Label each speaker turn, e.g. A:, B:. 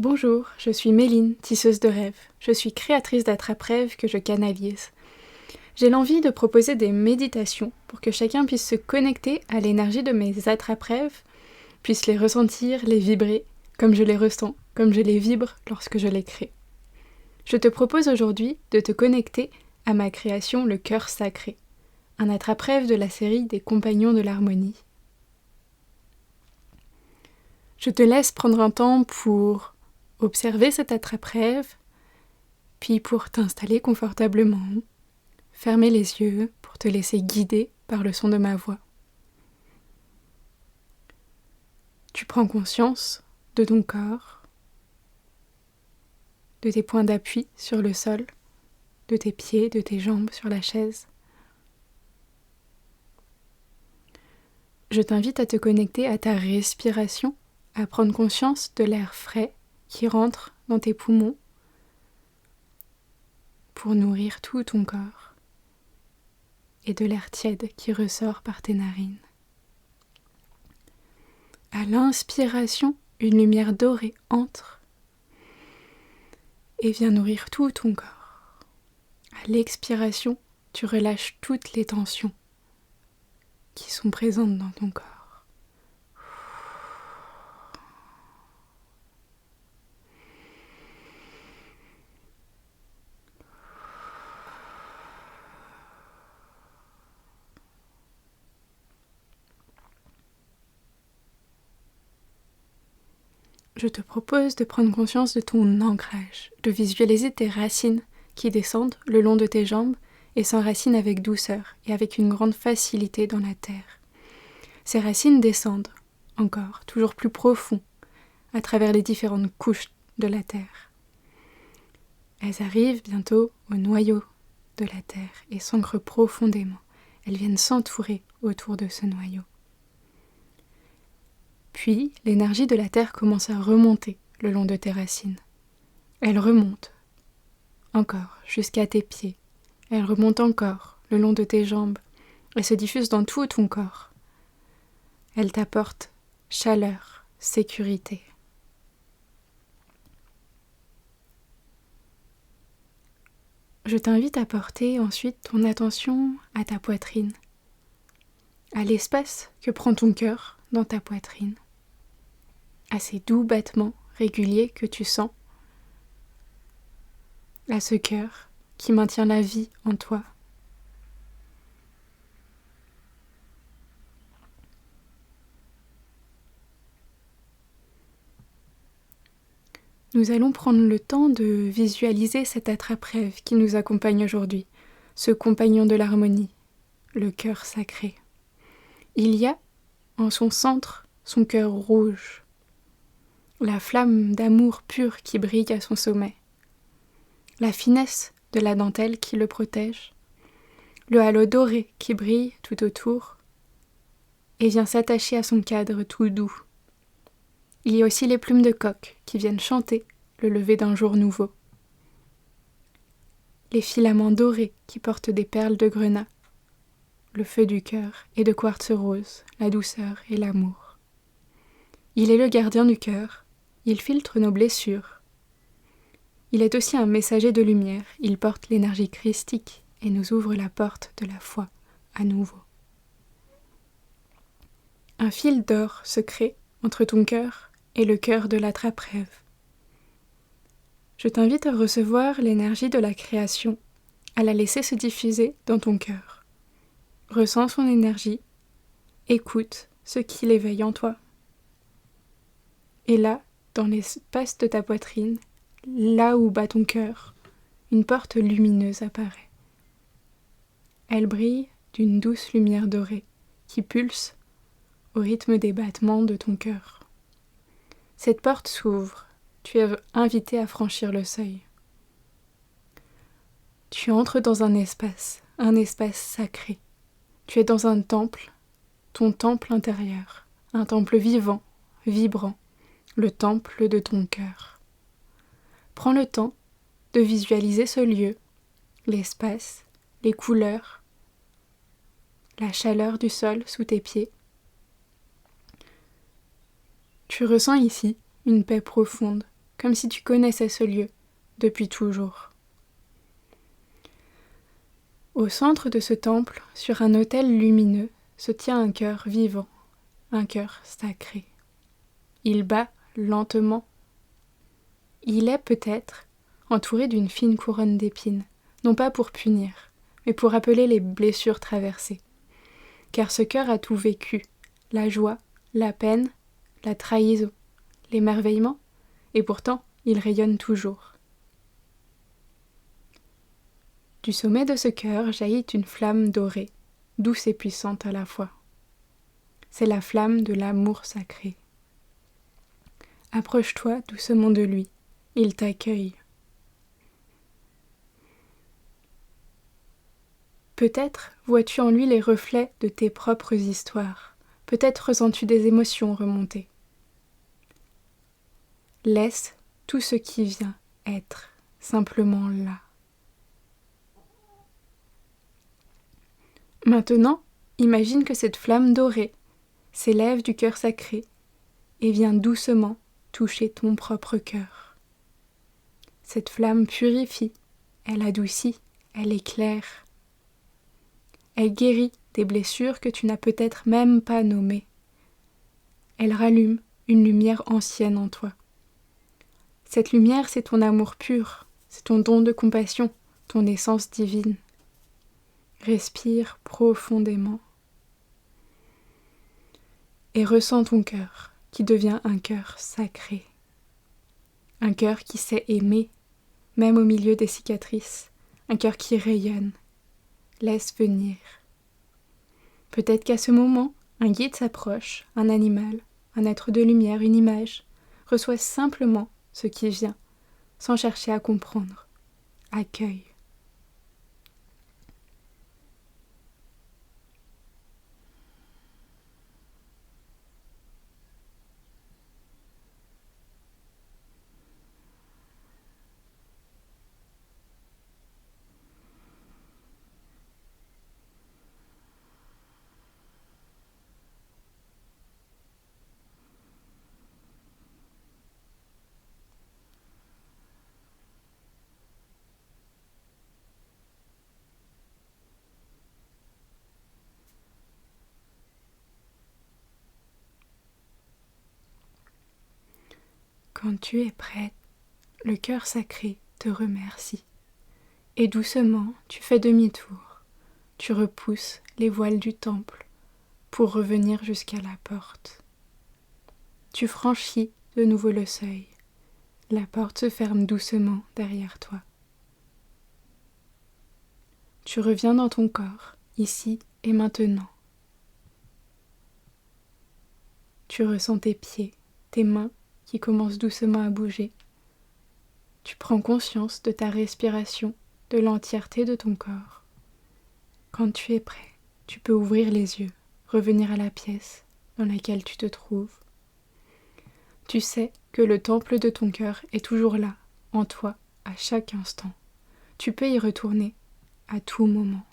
A: Bonjour, je suis Méline, tisseuse de rêves. Je suis créatrice d'attrape-rêves que je canalise. J'ai l'envie de proposer des méditations pour que chacun puisse se connecter à l'énergie de mes attrape-rêves, puisse les ressentir, les vibrer, comme je les ressens, comme je les vibre lorsque je les crée. Je te propose aujourd'hui de te connecter à ma création Le Cœur Sacré, un attrape-rêve de la série des Compagnons de l'Harmonie. Je te laisse prendre un temps pour observer cet attrape-rêve, puis pour t'installer confortablement, fermer les yeux pour te laisser guider par le son de ma voix. Tu prends conscience de ton corps, de tes points d'appui sur le sol, de tes pieds, de tes jambes sur la chaise. Je t'invite à te connecter à ta respiration, à prendre conscience de l'air frais qui rentre dans tes poumons pour nourrir tout ton corps et de l'air tiède qui ressort par tes narines. À l'inspiration, une lumière dorée entre et vient nourrir tout ton corps. À l'expiration, tu relâches toutes les tensions qui sont présentes dans ton corps. Je te propose de prendre conscience de ton ancrage, de visualiser tes racines qui descendent le long de tes jambes et s'enracinent avec douceur et avec une grande facilité dans la terre. Ces racines descendent encore, toujours plus profond, à travers les différentes couches de la terre. Elles arrivent bientôt au noyau de la terre et s'ancrent profondément. Elles viennent s'entourer autour de ce noyau. Puis, l'énergie de la terre commence à remonter le long de tes racines. Elle remonte encore jusqu'à tes pieds. Elle remonte encore le long de tes jambes et se diffuse dans tout ton corps. Elle t'apporte chaleur, sécurité. Je t'invite à porter ensuite ton attention à ta poitrine, à l'espace que prend ton cœur dans ta poitrine, à ces doux battements réguliers que tu sens, à ce cœur qui maintient la vie en toi. Nous allons prendre le temps de visualiser cet attrape-rêve qui nous accompagne aujourd'hui, ce compagnon de l'harmonie, le cœur sacré. Il y a en son centre son cœur rouge, la flamme d'amour pur qui brille à son sommet, la finesse de la dentelle qui le protège, le halo doré qui brille tout autour et vient s'attacher à son cadre tout doux. Il y a aussi les plumes de coq qui viennent chanter le lever d'un jour nouveau, les filaments dorés qui portent des perles de grenat, le feu du cœur et de quartz rose, la douceur et l'amour. Il est le gardien du cœur, il filtre nos blessures. Il est aussi un messager de lumière, il porte l'énergie christique et nous ouvre la porte de la foi à nouveau. Un fil d'or se crée entre ton cœur et le cœur de l'attrape-rêve. Je t'invite à recevoir l'énergie de la création, à la laisser se diffuser dans ton cœur. Ressens son énergie, écoute ce qui l'éveille en toi. Et là, dans l'espace de ta poitrine, là où bat ton cœur, une porte lumineuse apparaît. Elle brille d'une douce lumière dorée qui pulse au rythme des battements de ton cœur. Cette porte s'ouvre, tu es invité à franchir le seuil. Tu entres dans un espace sacré. Tu es dans un temple, ton temple intérieur, un temple vivant, vibrant, le temple de ton cœur. Prends le temps de visualiser ce lieu, l'espace, les couleurs, la chaleur du sol sous tes pieds. Tu ressens ici une paix profonde comme si tu connaissais ce lieu depuis toujours. Au centre de ce temple, sur un autel lumineux, se tient un cœur vivant, un cœur sacré. Il bat lentement. Il est peut-être entouré d'une fine couronne d'épines, non pas pour punir, mais pour rappeler les blessures traversées. Car ce cœur a tout vécu, la joie, la peine, la trahison, l'émerveillement, et pourtant il rayonne toujours. Du sommet de ce cœur jaillit une flamme dorée, douce et puissante à la fois. C'est la flamme de l'amour sacré. Approche-toi doucement de lui, il t'accueille. Peut-être vois-tu en lui les reflets de tes propres histoires, peut-être ressens-tu des émotions remonter. Laisse tout ce qui vient être simplement là. Maintenant, imagine que cette flamme dorée s'élève du cœur sacré et vient doucement toucher ton propre cœur. Cette flamme purifie, elle adoucit, elle éclaire. Elle guérit des blessures que tu n'as peut-être même pas nommées. Elle rallume une lumière ancienne en toi. Cette lumière, c'est ton amour pur, c'est ton don de compassion, ton essence divine. Respire profondément et ressens ton cœur qui devient un cœur sacré. Un cœur qui sait aimer, même au milieu des cicatrices. Un cœur qui rayonne. Laisse venir. Peut-être qu'à ce moment, un guide s'approche, un animal, un être de lumière, une image. Reçois simplement ce qui vient, sans chercher à comprendre. Accueille. Quand tu es prête, le cœur sacré te remercie. Et doucement, tu fais demi-tour. Tu repousses les voiles du temple pour revenir jusqu'à la porte. Tu franchis de nouveau le seuil. La porte se ferme doucement derrière toi. Tu reviens dans ton corps, ici et maintenant. Tu ressens tes pieds, tes mains qui commencent doucement à bouger. Tu prends conscience de ta respiration, de l'entièreté de ton corps. Quand tu es prêt, tu peux ouvrir les yeux, revenir à la pièce dans laquelle tu te trouves. Tu sais que le temple de ton cœur est toujours là, en toi, à chaque instant. Tu peux y retourner à tout moment.